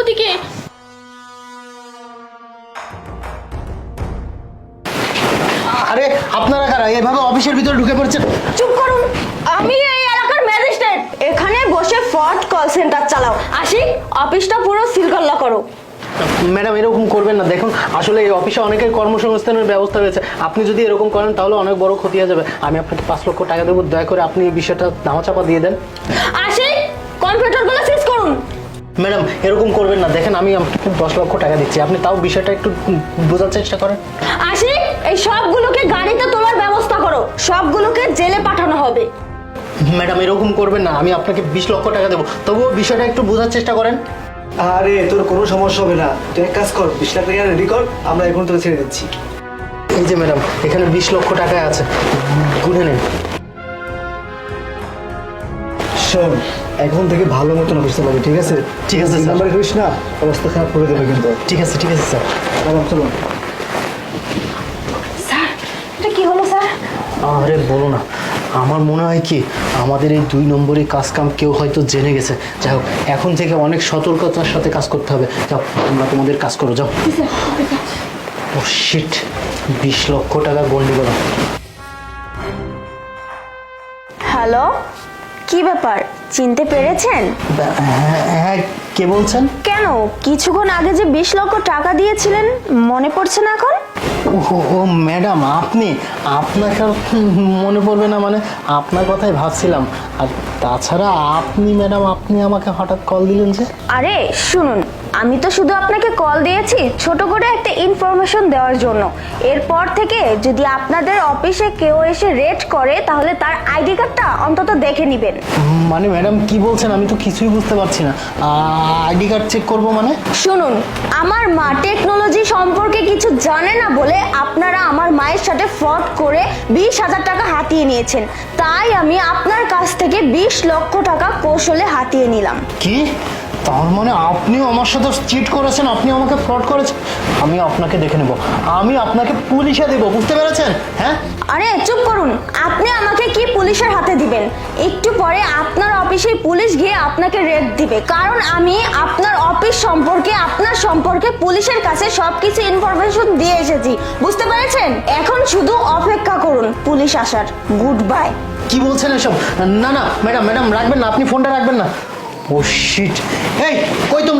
ওদিকে। আরে আপনারা কারা এভাবে অফিসের ভিতরে ঢুকে পড়ছেন? চুপ করুন, আমি এই এলাকার ম্যাজিস্ট্রেট। এখানে বসে ফ্রড কল সেন্টার চালাও। আশিক, অফিসটা পুরো সিলগাল্লা করো। ম্যাডাম এরকম করবেন না, দেখুন আসলে এই অফিসে অনেকের কর্মসংস্থানের ব্যবস্থা রয়েছে, আপনি যদি এরকম করেন তাহলে অনেক বড় ক্ষতি হয়ে যাবে। আমি আপনাকে 5 লক্ষ টাকা দেবো, দয়া করে আপনি এই বিষয়টা ধামাচাপা দিয়ে দেন। আশিক, কম্পিউটারগুলো সিজ করুন। ম্যাডাম এরকম করবেন না, দেখেন আমি আপনাকে 10 লক্ষ টাকা দিচ্ছি, আপনি তাও বিষয়টা একটু বোঝার চেষ্টা করেন। আশিক, এই সবগুলোকে গাড়িতে তোলার ব্যবস্থা করো, সবগুলোকে জেলে পাঠানো হবে। ম্যাডাম এরকম করবেন না, আমি আপনাকে 20 লক্ষ টাকা দেবো, তবুও বিষয়টা একটু বোঝার চেষ্টা করেন। আরে তোর কোনো সমস্যা হবে না, তুই এক কাজ কর, 20 লাখ টাকা রেডি কর, আমরা এখন তোকে ছেড়ে দিচ্ছি। এই যে ম্যাডাম, এখানে 20 লক্ষ টাকা আছে, গুনে নেন। শোন, এখন থেকে ভালো মতন অফিস চালাবি, ঠিক আছে? ঠিক আছে, স্যার। নাম্বার করিস না, অবস্থা খারাপ করে দেবে কিন্তু। ঠিক আছে স্যার। চলো। স্যার, এটা কি হলো স্যার? আরে বলো না, আমার মনে হয় কি আমাদের এই 2 নম্বরই কাজ কাম কেউ হয়তো জেনে গেছে। যাই হোক, এখন থেকে অনেক সতর্কতার সাথে কাজ করতে হবে। যাও, তোমরা তোমাদের কাজ করো, যাও। ও শিট, 20 লক্ষ টাকা গন্ডগোল। হ্যালো, কি ব্যাপার, চিনতে পেরেছেন? হ্যাঁ, কে বলছেন? কেন, কিছুক্ষণ আগে যে 20 লক্ষ টাকা দিয়েছিলেন, মনে পড়ছে না এখন? ও ম্যাডাম, আপনাকে আর মনে পড়বে না মানে? আপনার কথাই ভাবছিলাম। আর তাছাড়া আপনি ম্যাডাম, আপনি আমাকে হঠাৎ কল দিলেন যে? আরে শুনুন, আমি তো শুধু আপনাকে কল দিয়েছি ছোট করে একটা ইনফরমেশন দেওয়ার জন্য। এরপর থেকে যদি আপনাদের অফিসে কেউ এসে রেড করে তাহলে তার আইডি কার্ডটা অন্তত দেখে নেবেন। মানে ম্যাডাম কি বলছেন, আমি তো কিছুই বুঝতে পারছি না। আইডি কার্ড চেক করবো মানে? শুনুন, আমার মা টেকনোলজি সম্পর্কে কিছু জানে না বলে আপনারা আমার মায়ের সাথে ফ্রড করে 20,000 টাকা হাতিয়ে নিয়েছেন। তাই আমি আপনার কাছ থেকে 20 লক্ষ টাকা কৌশলে হাতিয়ে নিলাম। কি? তার মানে আপনিও আমার সাথে চিট করেছেন, আপনি আমাকে ফ্রড করেছেন? আমি আপনাকে দেখে নেব, আমি আপনাকে পুলিশে দেব, বুঝতে পেরেছেন? হ্যাঁ, আরে চুপ করুন, আপনি আমাকে কি পুলিশের হাতে দিবেন? একটু পরে আপনার অফিসে পুলিশ গিয়ে আপনাকে রেড দিবে, কারণ আমি আপনার অফিস সম্পর্কে, আপনার সম্পর্কে পুলিশের কাছে সবকিছু ইনফরমেশন দিয়ে এসেছি, বুঝতে পেরেছেন? এখন শুধু অপেক্ষা করুন পুলিশ আসার। Good bye. কি বলছেন এসব? না ম্যাডাম রাখবেন না, আপনি ফোনটা রাখবেন না। ও শিট, এই কই তুমি?